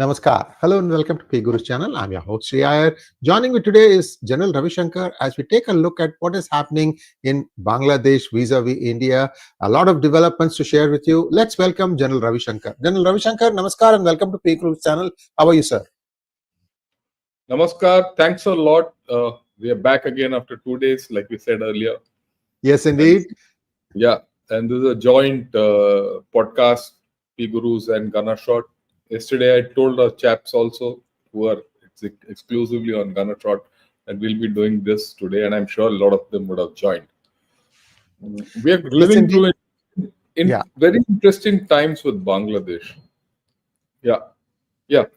Namaskar. Hello and welcome to P Guru's channel. I'm your host Sree Iyer. Joining me today is General Ravi Shankar as we take a look at what is happening in Bangladesh vis-a-vis India. A lot of developments to share with you. Let's welcome General Ravi Shankar. General Ravi Shankar, Namaskar and welcome to P Guru's channel. How are you, sir? Namaskar. Thanks a lot. We are back again after 2 days, like we said earlier. Yes, indeed. And this is a joint podcast, P Gurus and Gunner Shot. Yesterday, I told our chaps also who are exclusively on Gunner Shot that we'll be doing this today, and I'm sure a lot of them would have joined. We are living through very interesting times with Bangladesh.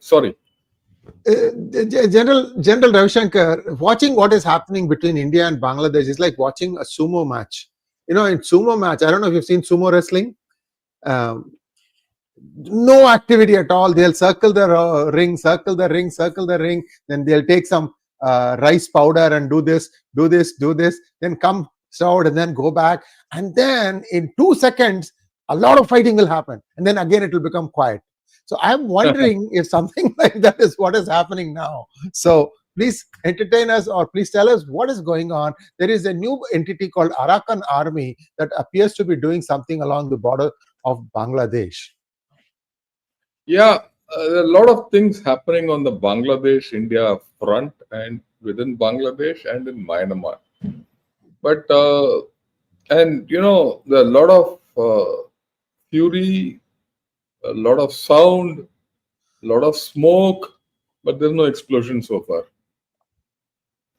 Sorry. General Ravi Shankar, watching what is happening between India and Bangladesh is like watching a sumo match. You know, in sumo match, I don't know if you've seen sumo wrestling. No activity at all. They'll circle the ring, circle the ring, circle the ring. Then they'll take some rice powder and do this, then come out and then go back. And then in 2 seconds, a lot of fighting will happen. And then again, it will become quiet. So I'm wondering if something like that is what is happening now. So please entertain us or please tell us what is going on. There is a new entity called Arakan Army that appears to be doing something along the border of Bangladesh. There are a lot of things happening on the Bangladesh-India front and within Bangladesh and in Myanmar. But, and you know, there are a lot of fury, a lot of sound, a lot of smoke, but there's no explosion so far.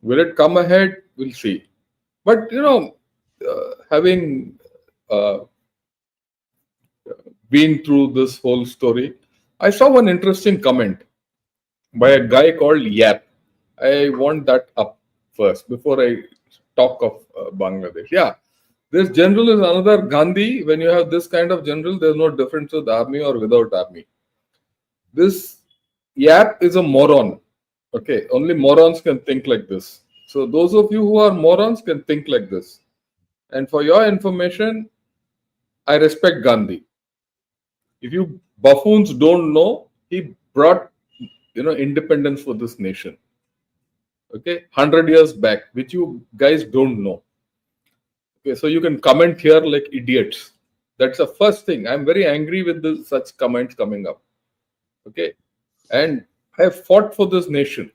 Will it come ahead? We'll see. But, you know, having been through this whole story, I saw one interesting comment by a guy called Yap. I want that up first before I talk of Bangladesh. This general is another Gandhi. When you have this kind of general, there's no difference with army or without army. This Yap is a moron. Okay, only morons can think like this. So those of you who are morons can think like this. And for your information, I respect Gandhi. If you buffoons don't know, he brought, independence for this nation. Okay, 100 years back, which you guys don't know. Okay, so you can comment here like idiots. That's the first thing. I'm very angry with such comments coming up. Okay, and I have fought for this nation.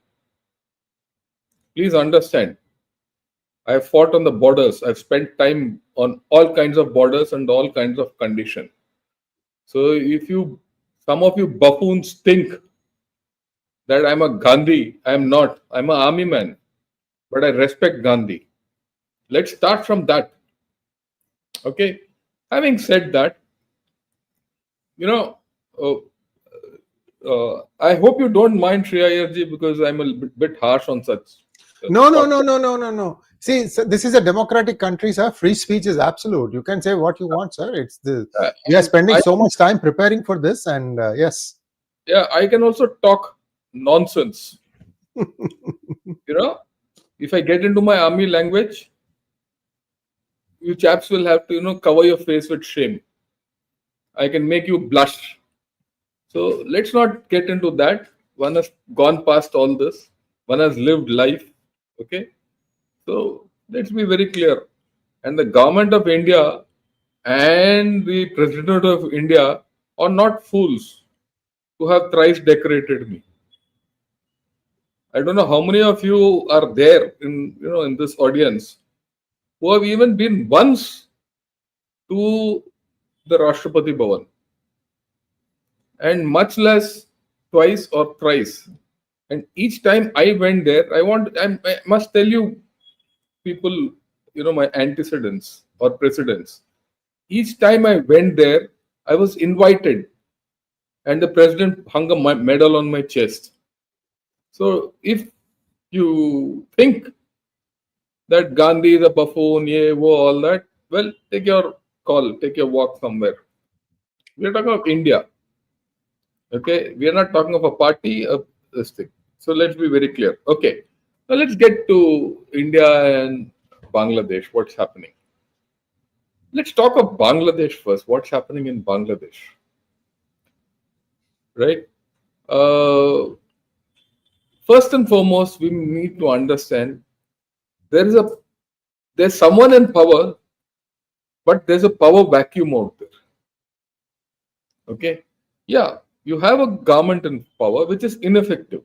Please understand. I have fought on the borders. I've spent time on all kinds of borders and all kinds of conditions. So if some of you buffoons think that I'm a Gandhi, I'm not. I'm an army man, but I respect Gandhi. Let's start from that. Okay. Having said that, I hope you don't mind Sree Iyer ji because I'm a bit harsh on such. No. See, this is a democratic country, sir. Free speech is absolute. You can say what you want, sir. We are spending so much time preparing for this, and yes. Yeah, I can also talk nonsense. If I get into my army language, you chaps will have to, cover your face with shame. I can make you blush. So let's not get into that. One has gone past all this. One has lived life. Okay. So let's be very clear. And the government of India and the President of India are not fools to have thrice decorated me. I don't know how many of you are there in this audience who have even been once to the Rashtrapati Bhavan, and much less twice or thrice. And each time I went there, I must tell you, people, my antecedents or precedents. Each time I went there, I was invited, and the president hung a medal on my chest. So if you think that Gandhi is a buffoon, all that, well, take your call, take your walk somewhere. We are talking of India. Okay, we are not talking of a party of this thing. So let's be very clear. Okay, now let's get to India and Bangladesh. What's happening? Let's talk of Bangladesh first. What's happening in Bangladesh? Right? Uh, First and foremost, we need to understand there is a there's someone in power, but there's a power vacuum out there. Okay, yeah, you have a government in power which is ineffective,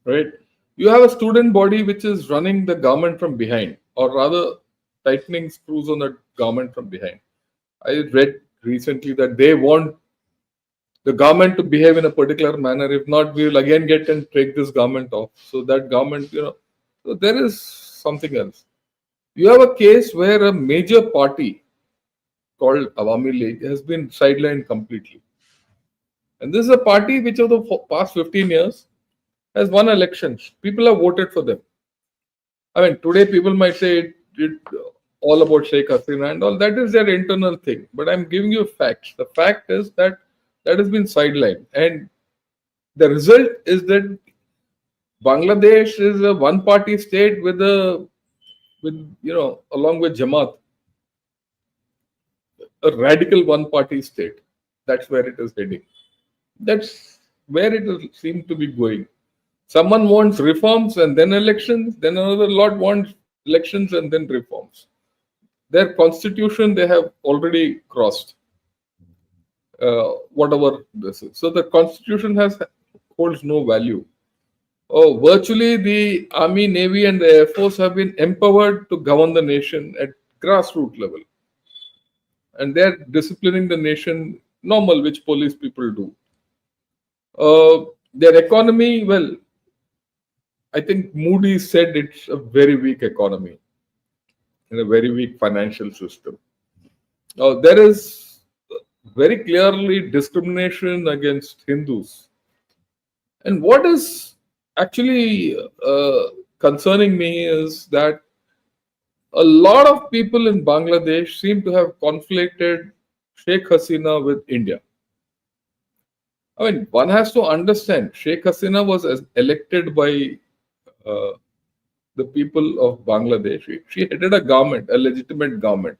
right? You have a student body which is running the government from behind, or rather, tightening screws on the government from behind. I read recently that they want the government to behave in a particular manner. If not, we will again get and take this government off. So that government, so there is something else. You have a case where a major party called Awami League has been sidelined completely. And this is a party which over the past 15 years has won elections. People have voted for them. I mean, today people might say it all about Sheikh Hasina and all. That is their internal thing. But I'm giving you facts. The fact is that that has been sidelined. And the result is that Bangladesh is a one-party state with along with Jamaat, a radical one-party state. That's where it is heading. That's where it will seem to be going. Someone wants reforms and then elections, then another lot wants elections and then reforms. Their constitution they have already crossed, whatever this is. So the constitution holds no value. Oh, virtually the army, navy, and the air force have been empowered to govern the nation at grassroots level, and they're disciplining the nation normal, which police people do. Their economy, well, I think Moody said it's a very weak economy and a very weak financial system. There is very clearly discrimination against Hindus. And what is actually concerning me is that a lot of people in Bangladesh seem to have conflated Sheikh Hasina with India. I mean, one has to understand Sheikh Hasina was elected by the people of Bangladesh. She headed a government, a legitimate government.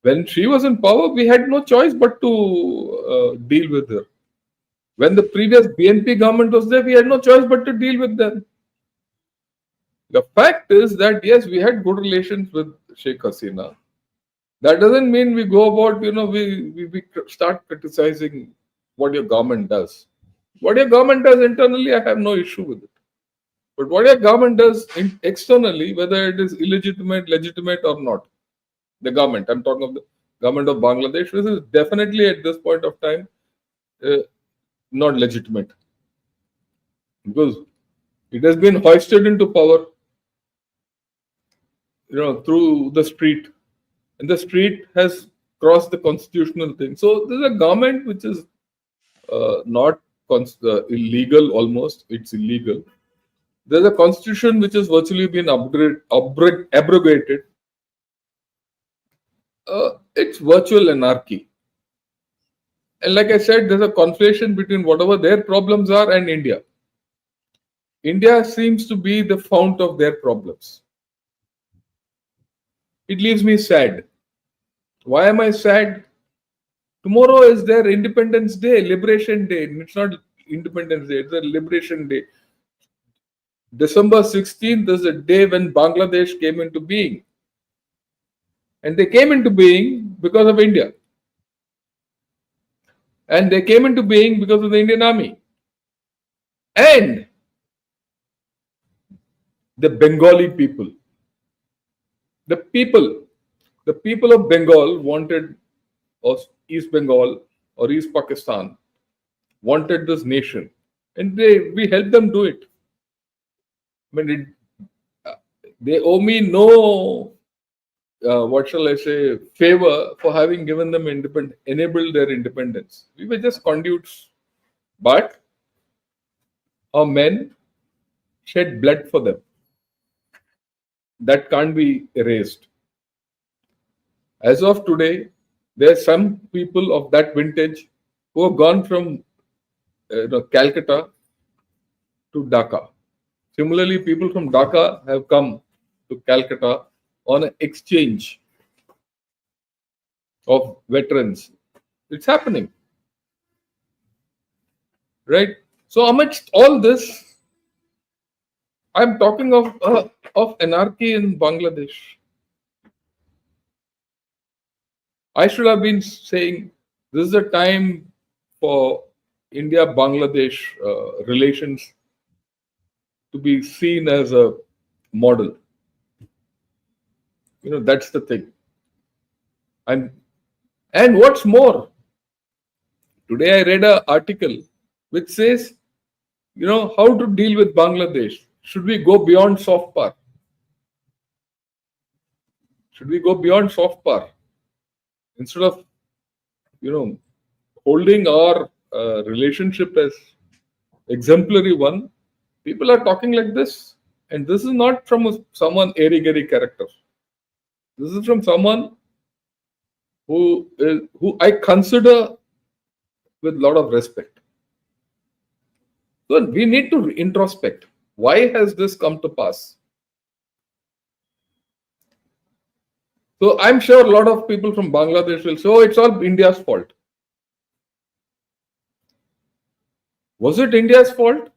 When she was in power, we had no choice but to deal with her. When the previous BNP government was there, we had no choice but to deal with them. The fact is that yes, we had good relations with Sheikh Hasina. That doesn't mean we go about, we start criticizing what your government does. What your government does internally, I have no issue with it. But what your government does externally, whether it is illegitimate, legitimate or not, the government, I'm talking of the government of Bangladesh, this is definitely at this point of time not legitimate. Because it has been hoisted into power, through the street. And the street has crossed the constitutional thing. So there's a government which is not illegal almost. It's illegal. There's a constitution which has virtually been abrogated. It's virtual anarchy. And like I said, there's a conflation between whatever their problems are and India. India seems to be the fount of their problems. It leaves me sad. Why am I sad? Tomorrow is their Independence Day, Liberation Day. It's not Independence Day, it's a Liberation Day. December 16th is the day when Bangladesh came into being. And they came into being because of India. And they came into being because of the Indian Army. And the Bengali people. The people of Bengal wanted, or East Bengal or East Pakistan, wanted this nation. And we helped them do it. I mean, they owe me no, what shall I say, favor for having given them enabled their independence. We were just conduits. But our men shed blood for them. That can't be erased. As of today, there are some people of that vintage who have gone from Calcutta to Dhaka. Similarly, people from Dhaka have come to Calcutta on an exchange of veterans. It's happening. right? So amidst all this, I'm talking of anarchy in Bangladesh. I should have been saying this is the time for India-Bangladesh relations to be seen as a model. That's the thing. And what's more, today I read an article which says, how to deal with Bangladesh. Should we go beyond soft power? Should we go beyond soft power instead of, holding our relationship as exemplary one? People are talking like this, and this is not from someone airy-gairy character. This is from someone who I consider with a lot of respect. So we need to introspect. Why has this come to pass? So I'm sure a lot of people from Bangladesh will say, oh, it's all India's fault. Was it India's fault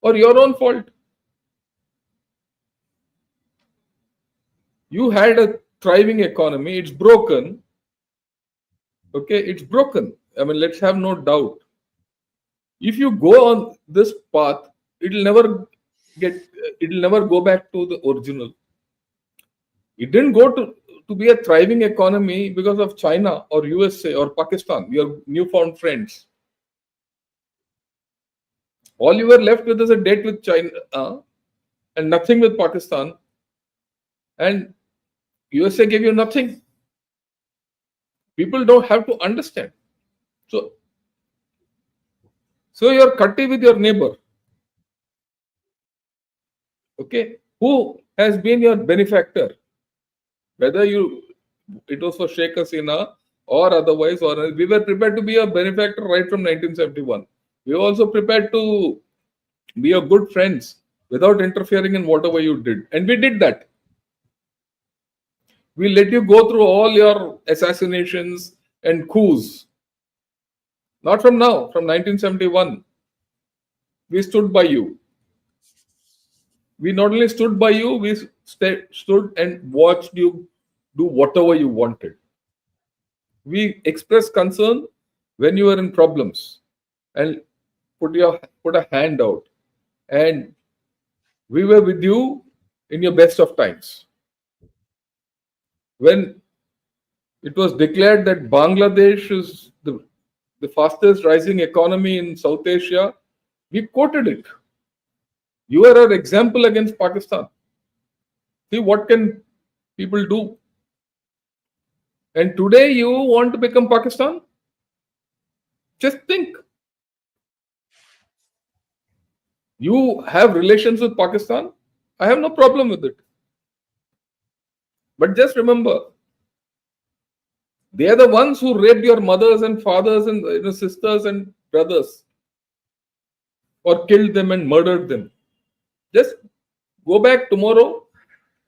or your own fault? You had a thriving economy. It's broken. Okay, it's broken. I mean, let's have no doubt. If you go on this path, it'll never go back to the original. It didn't go to be a thriving economy because of China or USA or Pakistan, your newfound friends. All you were left with is a debt with China and nothing with Pakistan. And USA gave you nothing. People don't have to understand. So you're cutty with your neighbor. Okay, who has been your benefactor? Whether it was for Sheikh Hasina or otherwise, or we were prepared to be a benefactor right from 1971. We were also prepared to be your good friends without interfering in whatever you did. And we did that. We let you go through all your assassinations and coups. Not from now, from 1971. We stood by you. We not only stood by you, we stood and watched you do whatever you wanted. We expressed concern when you were in problems and put a hand out. And we were with you in your best of times. When it was declared that Bangladesh is the fastest rising economy in South Asia, we quoted it. You are an example against Pakistan. See, what can people do? And today you want to become Pakistan? Just think. You have relations with Pakistan? I have no problem with it. But just remember, they are the ones who raped your mothers and fathers and sisters and brothers, or killed them and murdered them. Just go back tomorrow.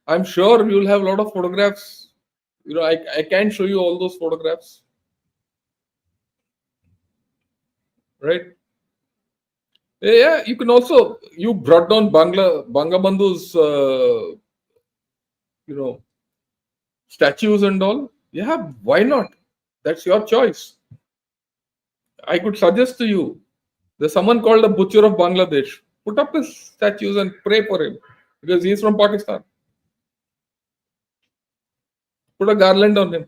I'm sure you'll have a lot of photographs. I can't show you all those photographs. Right? Yeah, you can also, you brought down Bangabandhu's, statues and all. Yeah, why not? That's your choice. I could suggest to you, there's someone called the Butcher of Bangladesh. Put up his statues and pray for him because he's from Pakistan. Put a garland on him.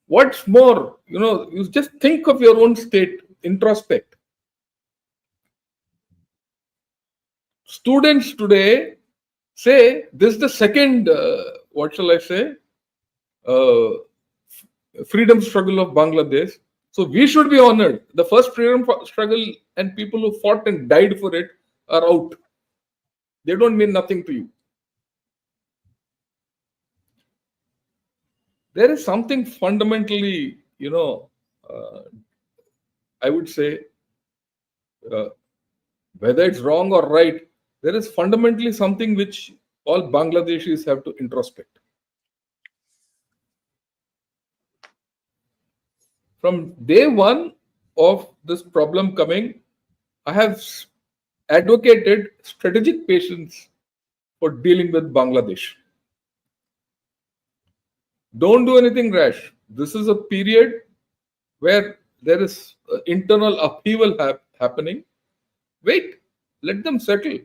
What's more, you just think of your own state, introspect. Students today say this is the second, what shall I say, freedom struggle of Bangladesh. So we should be honored. The first freedom struggle and people who fought and died for it are out. They don't mean nothing to you. There is something fundamentally, I would say, whether it's wrong or right, there is fundamentally something which all Bangladeshis have to introspect. From day one, of this problem coming, I have advocated strategic patience for dealing with Bangladesh. Don't do anything rash. This is a period where there is internal upheaval happening. Wait, let them settle.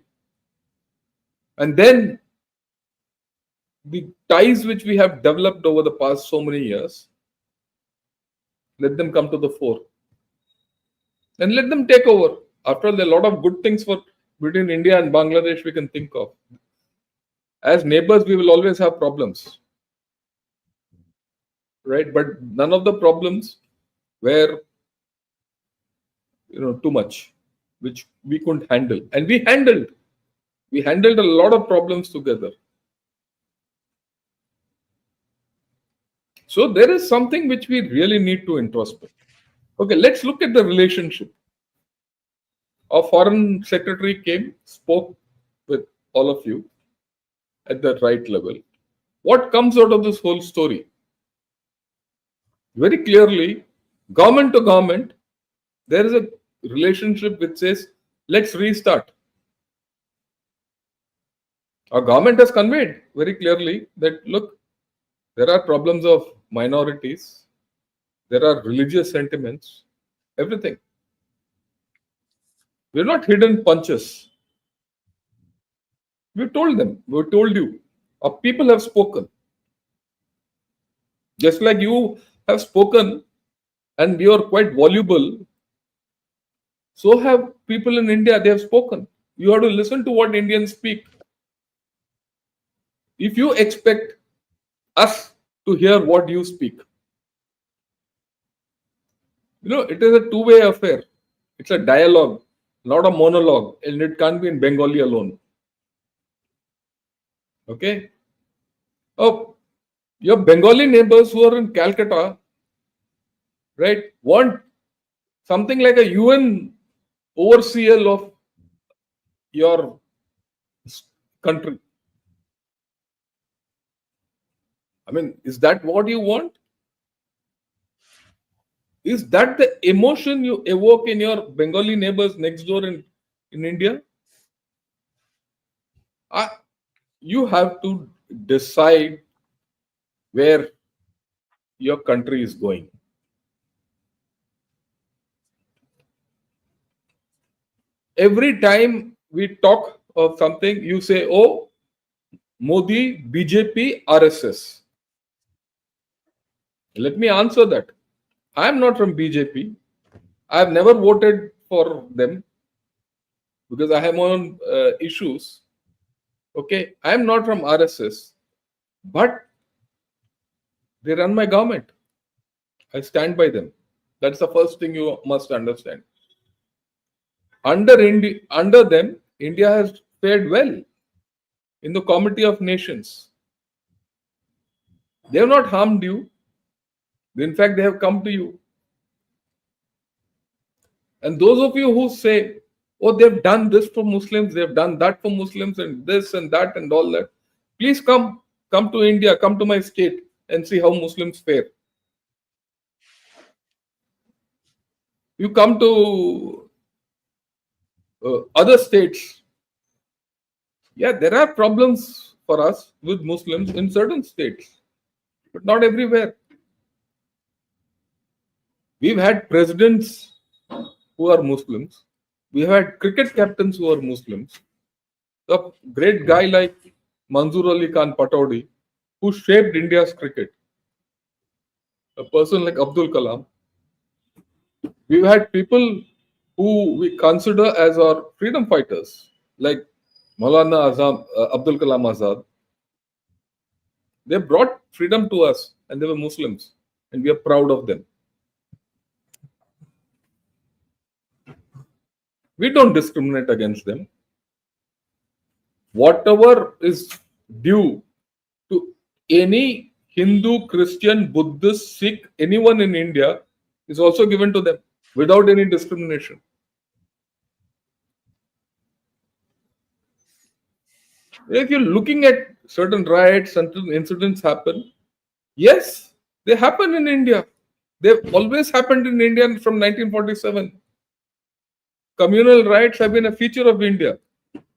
And then the ties which we have developed over the past so many years, let them come to the fore. And let them take over. After all, there are a lot of good things for between India and Bangladesh we can think of. As neighbors, we will always have problems. Right? But none of the problems were too much, which we couldn't handle. And we handled a lot of problems together. So there is something which we really need to introspect. Okay, let's look at the relationship. Our foreign secretary came, spoke with all of you at the right level. What comes out of this whole story? Very clearly, government to government, there is a relationship which says, let's restart. Our government has conveyed very clearly that, look, there are problems of minorities, there are religious sentiments, everything. We're not hidden punches. We told them, we told you. Our people have spoken. Just like you have spoken and you are quite voluble, so have people in India, they have spoken. You have to listen to what Indians speak. If you expect us to hear what you speak, it is a two-way affair. It's a dialogue, not a monologue, and it can't be in Bengali alone. Okay? Oh, your Bengali neighbors who are in Calcutta, right, want something like a UN overseer of your country. I mean, is that what you want? Is that the emotion you evoke in your Bengali neighbors next door in India? You have to decide where your country is going. Every time we talk of something, you say, oh, Modi, BJP, RSS. Let me answer that. I am not from BJP. I have never voted for them because I have my own issues. Okay, I am not from RSS, but they run my government. I stand by them. That's the first thing you must understand. Under them, India has fared well in the Committee of Nations. They have not harmed you. In fact, they have come to you. And those of you who say, oh, they've done this for Muslims, they've done that for Muslims, and this and that and all that, please come to India, come to my state and see how Muslims fare. You come to other states. Yeah, there are problems for us with Muslims in certain states, but not everywhere. We've had presidents who are Muslims. We've had cricket captains who are Muslims. A great guy like Manzoor Ali Khan Pataudi, who shaped India's cricket. A person like Abdul Kalam. We've had people who we consider as our freedom fighters, like Maulana Abdul Kalam Azad. They brought freedom to us and they were Muslims and we are proud of them. We don't discriminate against them. Whatever is due to any Hindu, Christian, Buddhist, Sikh, anyone in India is also given to them without any discrimination. If you're looking at certain riots, certain incidents happen, yes, they happen in India. They've always happened in India from 1947. Communal rights have been a feature of India,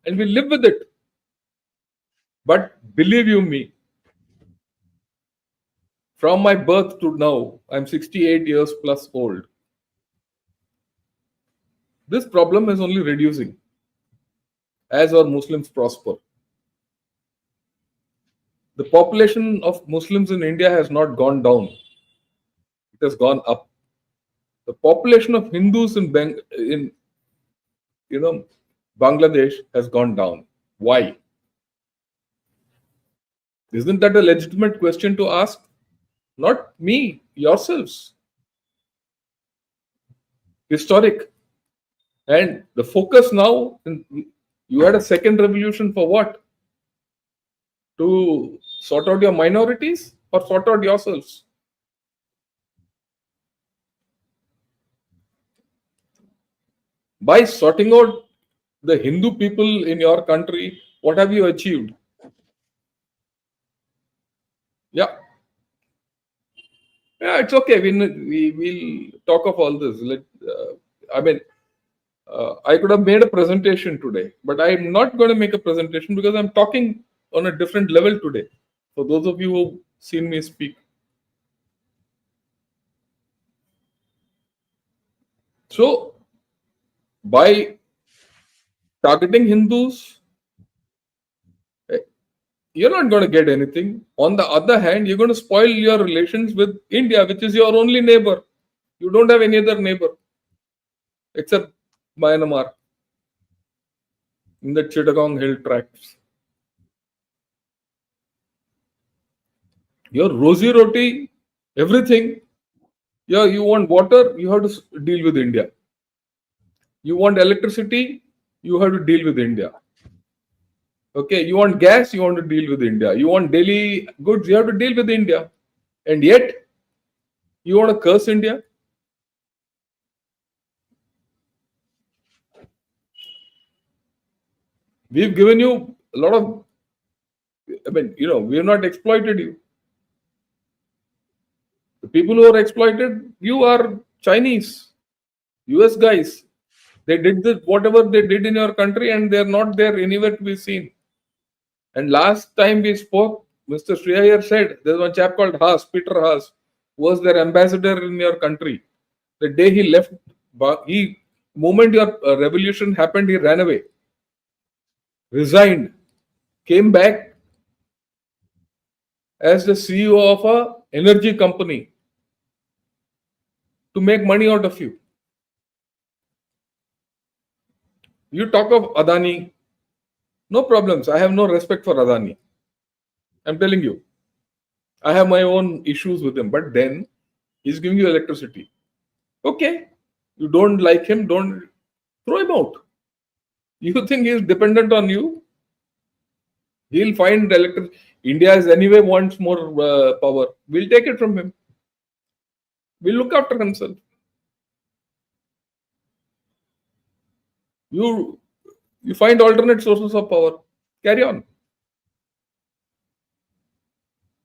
and we live with it. But believe you me, from my birth to now, I'm 68 years plus old. This problem is only reducing as our Muslims prosper. The population of Muslims in India has not gone down, it has gone up. The population of Hindus in Bangladesh has gone down. Why? Isn't that a legitimate question to ask? Not me, yourselves. Historic. And the focus now, you had a second revolution for what? To sort out your minorities or sort out yourselves? By sorting out the Hindu people in your country, what have you achieved? Yeah. Yeah, it's okay. We will talk of all this. I could have made a presentation today, but I'm not going to make a presentation because I'm talking on a different level today. For those of you who've seen me speak. So, by targeting Hindus, you're not going to get anything. On the other hand, you're going to spoil your relations with India, which is your only neighbor. You don't have any other neighbor except Myanmar in the Chittagong Hill tracts. Your rosy roti, everything. Yeah, you want water, you have to deal with India. You want electricity, you have to deal with India. Okay, you want gas, you want to deal with India. You want daily goods, you have to deal with India. And yet, you want to curse India? We've given you a lot of, we have not exploited you. The people who are exploited you are Chinese, US guys. They did whatever they did in your country, and they're not there anywhere to be seen. And last time we spoke, Mr. Sree Iyer said there's one chap called Haas, Peter Haas, who was their ambassador in your country. The day he left, moment your revolution happened, he ran away, resigned, came back as the CEO of a energy company to make money out of you. You talk of Adani, no problems. I have no respect for Adani. I'm telling you. I have my own issues with him, but then he's giving you electricity. Okay. You don't like him, don't throw him out. You think he's dependent on you? He'll find electricity. India is anyway wants more power. We'll take it from him. We'll look after himself. You find alternate sources of power. Carry on.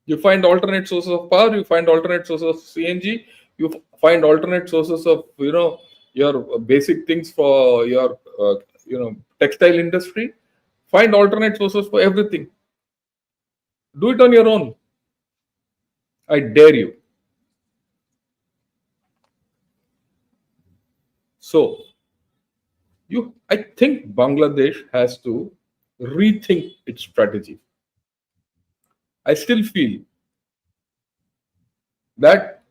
You find alternate sources of power. You find alternate sources of CNG. You find alternate sources of your basic things for your textile industry. Find alternate sources for everything. Do it on your own. I dare you. So, I think Bangladesh has to rethink its strategy. I still feel that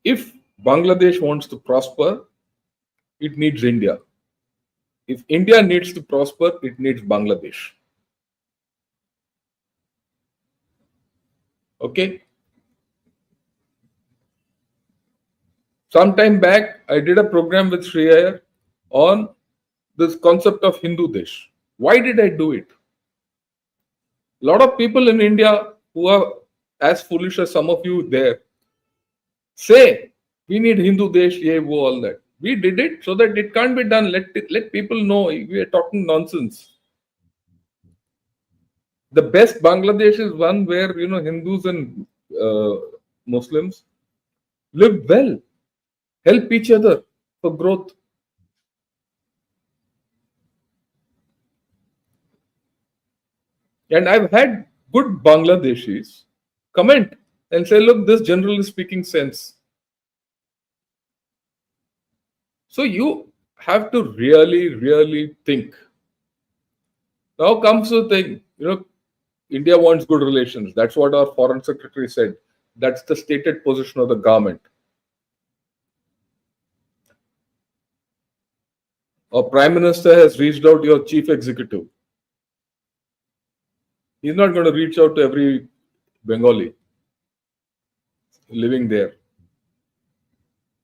if Bangladesh wants to prosper, it needs India. If India needs to prosper, it needs Bangladesh. Okay? Sometime back, I did a program with Sree Iyer on this concept of Hindu Desh. Why did I do it? A lot of people in India who are as foolish as some of you there say we need Hindu Desh, ye, wo, all that. We did it so that it can't be done. Let people know we are talking nonsense. The best Bangladesh is one where Hindus and Muslims live well, help each other for growth. And I've had good Bangladeshis comment and say, look, this general is speaking sense. So you have to really, really think. Now comes the thing, India wants good relations. That's what our foreign secretary said. That's the stated position of the government. Our prime minister has reached out to your chief executive. He's not going to reach out to every Bengali living there.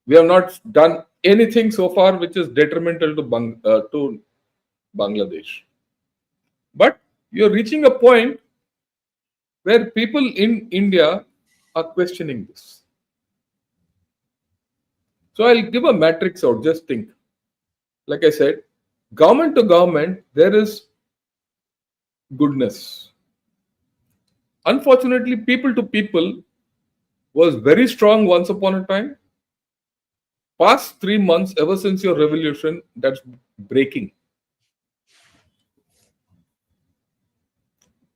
We have not done anything so far which is detrimental to Bangladesh. But you're reaching a point where people in India are questioning this. So I'll give a matrix out, just think. Like I said, government to government, there is goodness. Unfortunately, people to people was very strong once upon a time. Past 3 months, ever since your revolution, that's breaking.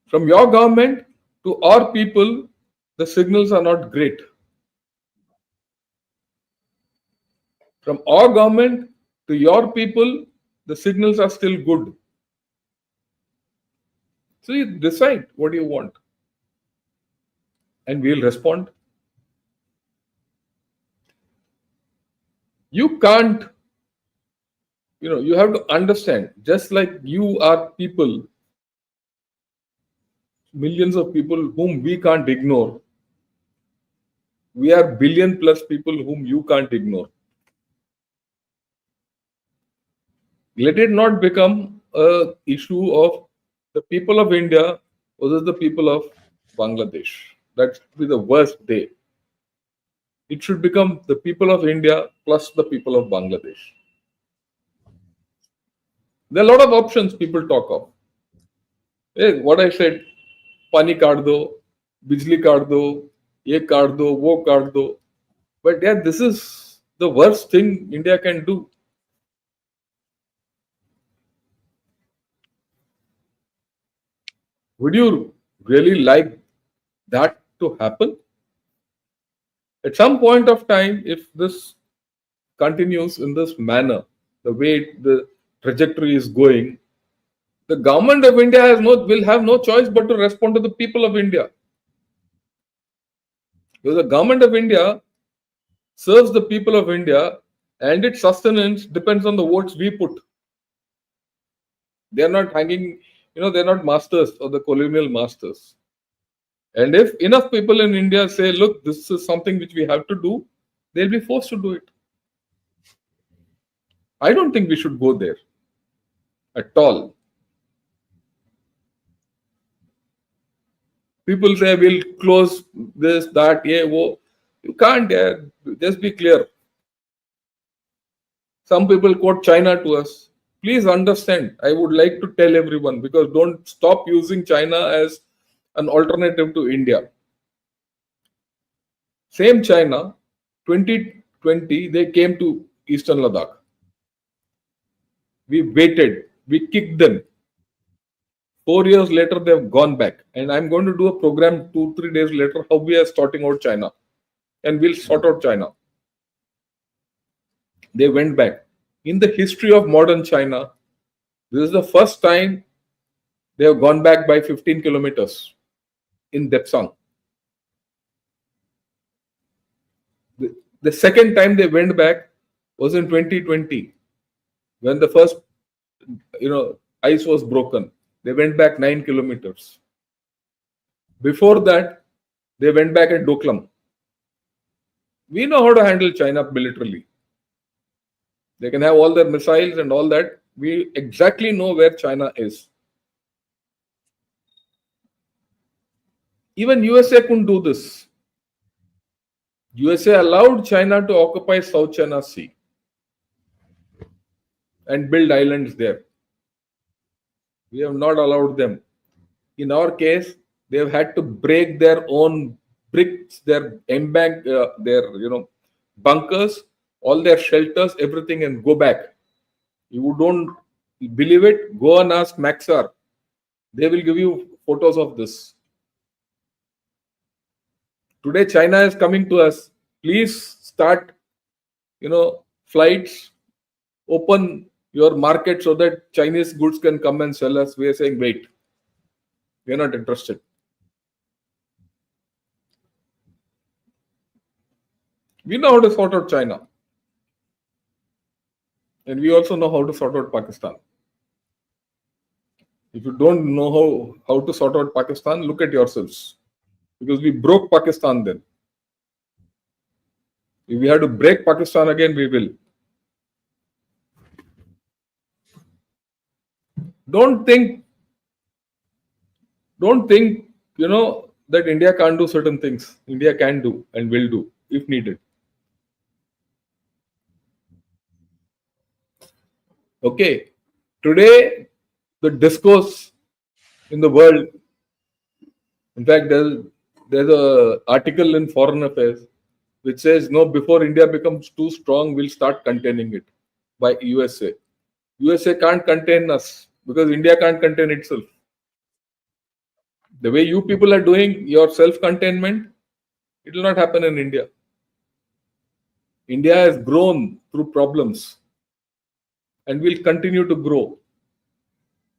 From your government to our people, the signals are not great. From our government to your people, the signals are still good. So you decide what you want. And we'll respond. You can't, you have to understand, just like you are people, millions of people whom we can't ignore, we are billion plus people whom you can't ignore. Let it not become a issue of the people of India versus the people of Bangladesh. That should be the worst day. It should become the people of India plus the people of Bangladesh. There are a lot of options people talk of. Hey, what I said, pani kaat do, bijli kaat do, ye kaat do, wo kaat do. But yeah, this is the worst thing India can do. Would you really like that to happen? At some point of time, if this continues in this manner, the way the trajectory is going, the government of India will have no choice but to respond to the people of India. Because the government of India serves the people of India and its sustenance depends on the votes we put. They are not hanging, they're not masters or the colonial masters. And if enough people in India say, look, this is something which we have to do, they'll be forced to do it. I don't think we should go there at all. People say we'll close this, that, yeah, wo. You can't, yeah. Just be clear. Some people quote China to us. Please understand, I would like to tell everyone, because don't stop using China as an alternative to India. Same China, 2020, they came to Eastern Ladakh. We waited, we kicked them. 4 years later, they've gone back. And I'm going to do a program 2-3 days later, how we are sorting out China. And we'll sort out China. They went back. In the history of modern China, this is the first time they have gone back by 15 kilometers in Depsang. The second time they went back was in 2020, when the first, ice was broken. They went back 9 kilometers. Before that, they went back at Doklam. We know how to handle China militarily. They can have all their missiles and all that. We exactly know where China is. Even USA couldn't do this. USA allowed China to occupy South China Sea and build islands there. We have not allowed them. In our case, they have had to break their own bricks, their bunkers, all their shelters, everything, and go back. You don't believe it? Go and ask Maxar. They will give you photos of this. Today, China is coming to us. Please start, flights, open your market so that Chinese goods can come and sell us. We are saying, wait, we are not interested. We know how to sort out China. And we also know how to sort out Pakistan. If you don't know how to sort out Pakistan, look at yourselves. Because we broke Pakistan then. If we have to break Pakistan again, we will. Don't think, that India can't do certain things. India can do and will do if needed. Okay. Today, the discourse in the world, in fact, there's an article in Foreign Affairs which says, no, before India becomes too strong, we'll start containing it by USA. USA can't contain us because India can't contain itself. The way you people are doing your self-containment, it will not happen in India. India has grown through problems and will continue to grow.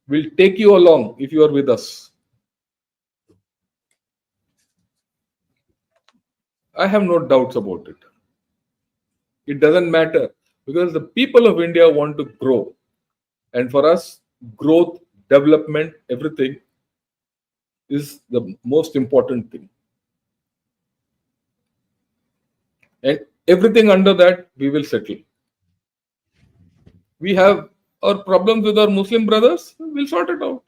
We'll take you along if you are with us. I have no doubts about it. It doesn't matter because the people of India want to grow. And for us, growth, development, everything is the most important thing. And everything under that, we will settle. We have our problems with our Muslim brothers, we'll sort it out.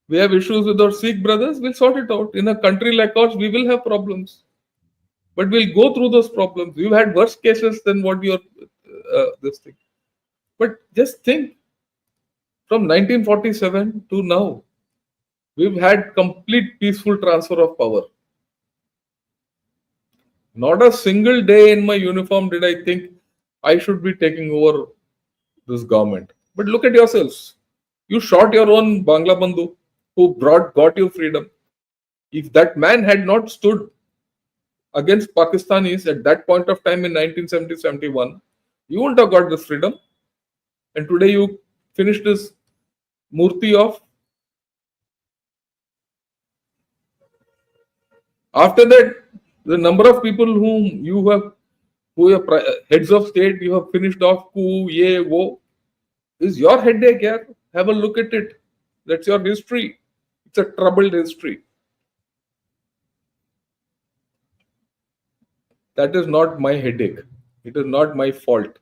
We have issues with our Sikh brothers, we'll sort it out. In a country like ours, we will have problems. But we'll go through those problems. We've had worse cases than what you're this thing. But just think, from 1947 to now, we've had complete peaceful transfer of power. Not a single day in my uniform did I think I should be taking over this government. But look at yourselves. You shot your own Bangla Bandhu who got you freedom. If that man had not stood against Pakistanis at that point of time in 1970-71, you wouldn't have got this freedom. And today you finished this murti off. After that, the number of people who are heads of state, you have finished off, coup, ye, wo, is your headache, yeah? Have a look at it. That's your history. It's a troubled history. That is not my headache. It is not my fault.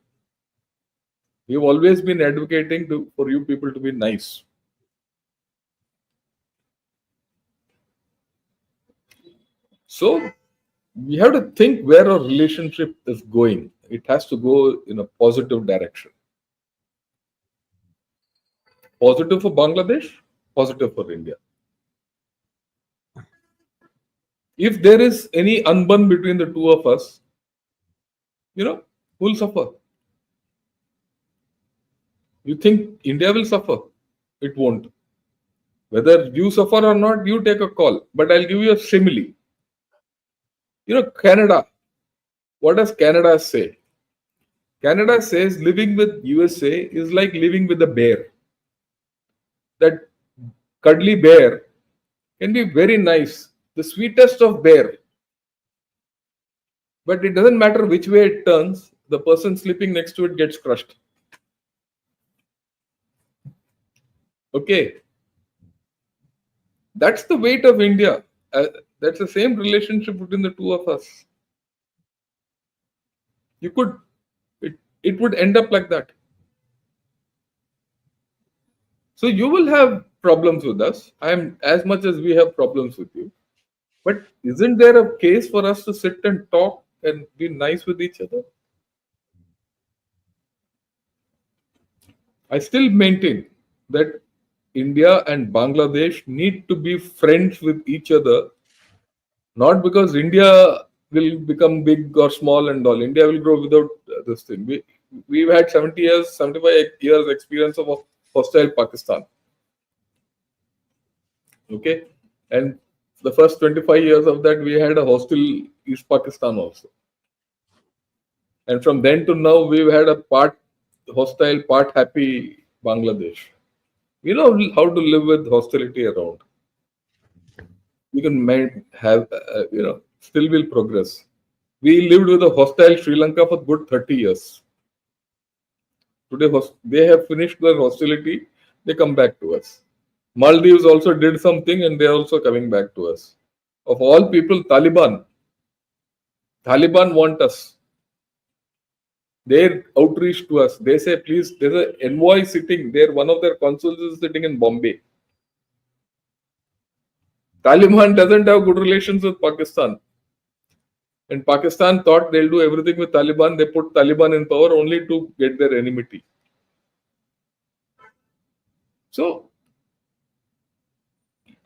We've always been advocating for you people to be nice. So we have to think where our relationship is going. It has to go in a positive direction. Positive for Bangladesh, positive for India. If there is any unbun between the two of us, who'll suffer? You think India will suffer? It won't. Whether you suffer or not, you take a call. But I'll give you a simile. Canada. What does Canada say? Canada says living with USA is like living with a bear. That cuddly bear can be very nice, the sweetest of bear. But it doesn't matter which way it turns, the person sleeping next to it gets crushed. Okay. That's the weight of India. That's the same relationship between the two of us. It would end up like that. So you will have problems with us. As much as we have problems with you. But isn't there a case for us to sit and talk and be nice with each other? I still maintain that India and Bangladesh need to be friends with each other, not because India will become big or small and all. India will grow without this thing. We've had 70 years, 75 years experience of a hostile Pakistan. Okay, and the first 25 years of that we had a hostile East Pakistan also. And from then to now, we've had a part hostile, part happy Bangladesh. We know how to live with hostility around. We can have, still will progress. We lived with a hostile Sri Lanka for good 30 years. Today, they have finished their hostility. They come back to us. Maldives also did something and they are also coming back to us. Of all people, Taliban want us. They outreach to us. They say, please, there's an envoy sitting there. One of their consuls is sitting in Bombay. Taliban doesn't have good relations with Pakistan. And Pakistan thought they'll do everything with Taliban. They put Taliban in power only to get their enmity. So,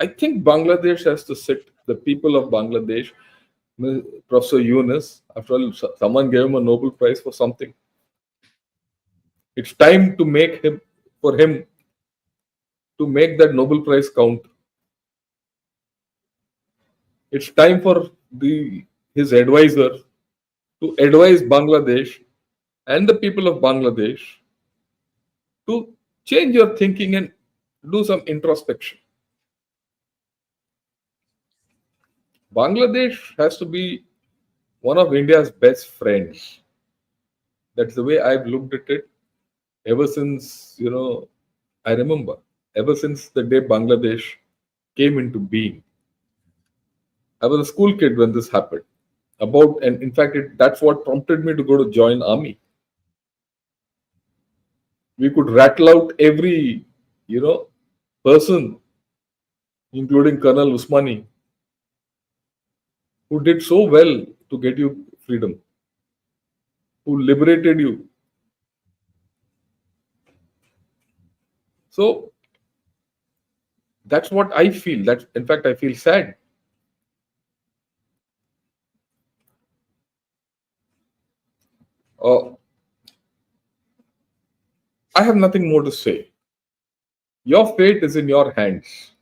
I think Bangladesh has to sit, the people of Bangladesh, Professor Yunus, after all, someone gave him a Nobel Prize for something. It's time to for him to make that Nobel Prize count. It's time for his advisor to advise Bangladesh and the people of Bangladesh to change your thinking and do some introspection. Bangladesh has to be one of India's best friends. That's the way I've looked at it ever since, I remember, ever since the day Bangladesh came into being. I was a school kid when this happened. And in fact, that's what prompted me to go to join army. We could rattle out every, person, including Colonel Usmani, who did so well to get you freedom, who liberated you. So that's what I feel. In fact, I feel sad. I have nothing more to say. Your fate is in your hands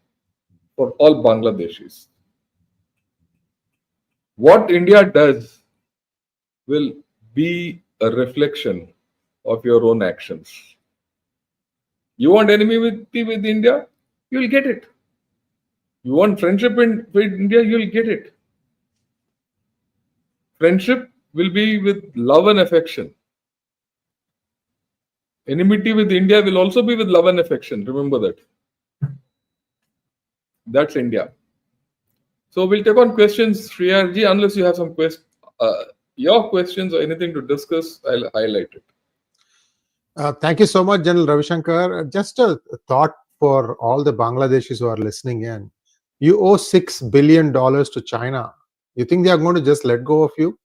for all Bangladeshis. What India does will be a reflection of your own actions. You want enmity with India? You'll get it. You want friendship with India? You'll get it. Friendship will be with love and affection. Enmity with India will also be with love and affection. Remember that. That's India. So we'll take on questions, Sree Iyer ji, unless you have some your questions or anything to discuss, I'll highlight it. Thank you so much, General Ravi Shankar. Just a thought for all the Bangladeshis who are listening in. You owe $6 billion to China. You think they are going to just let go of you?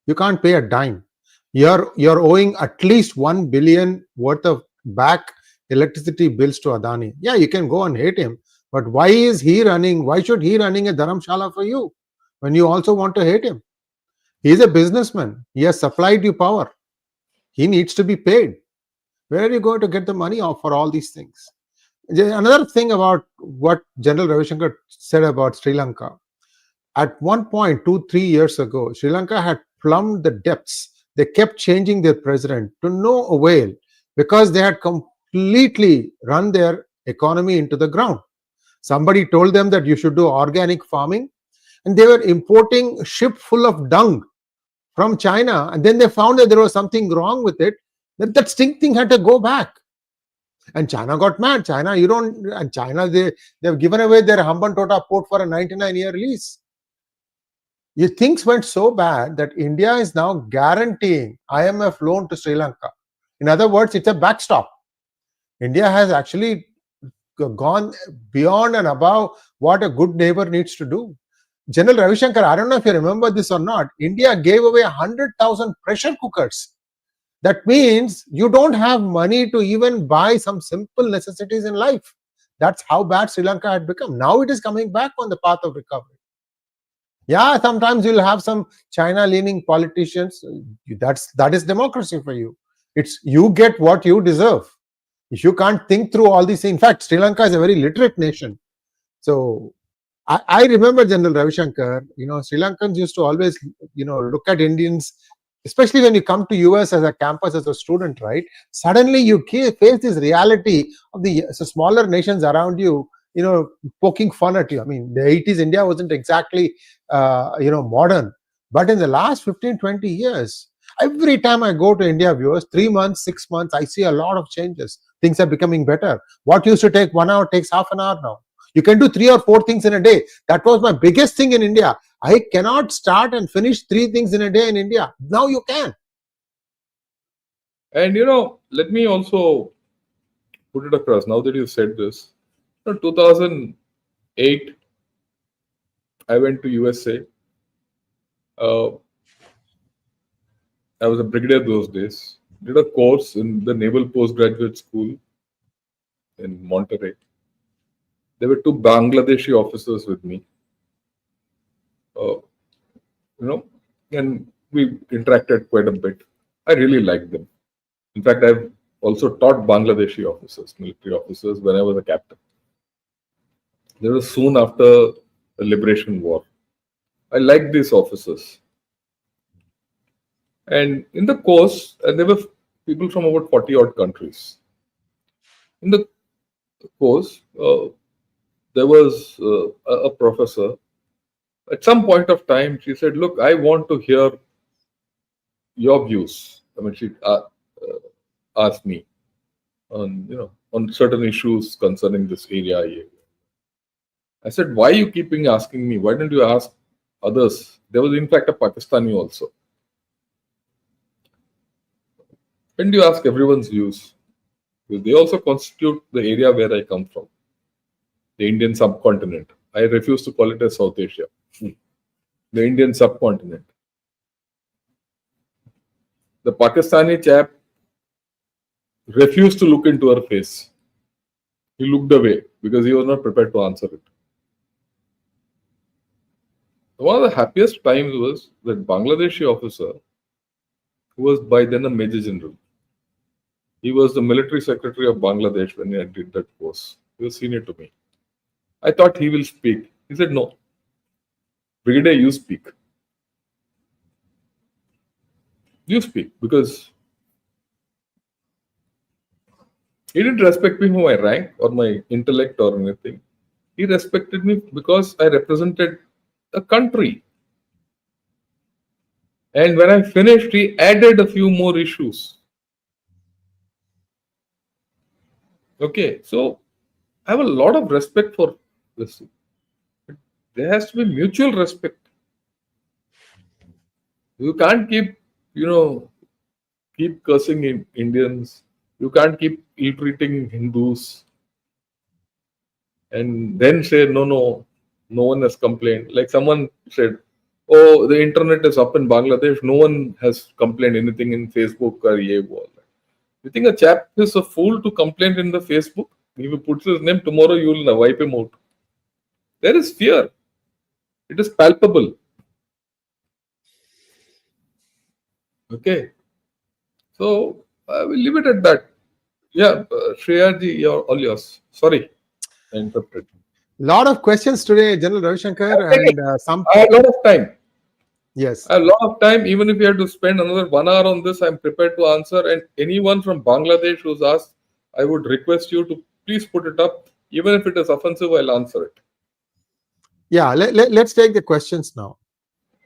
You can't pay a dime. You're owing at least $1 billion worth of back electricity bills to Adani. Yeah, you can go and hate him, but why should he running a dharamshala for you when you also want to hate him? He's a businessman. He has supplied you power. He needs to be paid. Where are you going to get the money for all these things? Another thing about what General Ravi Shankar said about Sri Lanka. At one point, 2-3 years ago, Sri Lanka had plumbed the depths. They kept changing their president to no avail because they had completely run their economy into the ground. Somebody told them that you should do organic farming, and they were importing a ship full of dung from China, and then they found that there was something wrong with it, that stink thing had to go back. And China got mad. They've given away their Hambantota port for a 99-year lease. Things went so bad that India is now guaranteeing IMF loan to Sri Lanka. In other words, it's a backstop. India has actually gone beyond and above what a good neighbor needs to do. General Ravi Shankar, I don't know if you remember this or not, India gave away 100,000 pressure cookers. That means you don't have money to even buy some simple necessities in life. That's how bad Sri Lanka had become. Now it is coming back on the path of recovery. Yeah, sometimes you'll have some China-leaning politicians. That is democracy for you. It's you get what you deserve. If you can't think through all these, in fact, Sri Lanka is a very literate nation. So I remember General Ravi Shankar. Sri Lankans used to always, look at Indians, especially when you come to US as a campus as a student, right? Suddenly you face this reality of the smaller nations around you, poking fun at you. I mean, the 80s India wasn't exactly, modern, but in the last 15, 20 years, every time I go to India, viewers, 3 months, 6 months, I see a lot of changes. Things are becoming better. What used to take 1 hour takes half an hour now. You can do 3 or 4 things in a day. That was my biggest thing in India. I cannot start and finish 3 things in a day in India. Now you can. And let me also put it across. Now that you said this, 2008, I went to USA. I was a brigadier those days. Did a course in the Naval Postgraduate School in Monterey. There were 2 Bangladeshi officers with me. And we interacted quite a bit. I really liked them. In fact, I've also taught Bangladeshi officers, military officers, when I was a captain. This was soon after the Liberation War. I liked these officers. And in the course, there were people from about 40 odd countries. In the course, there was a professor. At some point of time, she said, "Look, I want to hear your views." I mean, she asked me on certain issues concerning this area. I said, "Why are you keeping asking me? Why don't you ask others?" There was, in fact, a Pakistani also. When do you ask everyone's views? Because they also constitute the area where I come from, the Indian subcontinent. I refuse to call it as South Asia. The Indian subcontinent. The Pakistani chap refused to look into her face. He looked away because he was not prepared to answer it. One of the happiest times was that Bangladeshi officer, who was by then a Major General. He was the military secretary of Bangladesh when I did that course. He was senior to me. I thought he will speak. He said, "No. Brigadier, you speak. You speak." Because he didn't respect me for my rank or my intellect or anything. He respected me because I represented a country. And when I finished, he added a few more issues. Okay, so I have a lot of respect for this. There has to be mutual respect. You can't keep cursing in Indians. You can't keep ill-treating Hindus. And then say, no one has complained. Like someone said, "Oh, the internet is up in Bangladesh. No one has complained anything in Facebook or Yewall." You think a chap is a fool to complain in the Facebook? If he puts his name tomorrow, you will wipe him out. There is fear. It is palpable. Okay. So I will leave it at that. Yeah, Shreyaji, you're all yours. Sorry, I interrupted. Lot of questions today, General Ravi Shankar, and some. I have a lot of time. Yes. I have a lot of time. Even if you have to spend another 1 hour on this, I'm prepared to answer. And anyone from Bangladesh who's asked, I would request you to please put it up. Even if it is offensive, I'll answer it. Yeah, let's take the questions now.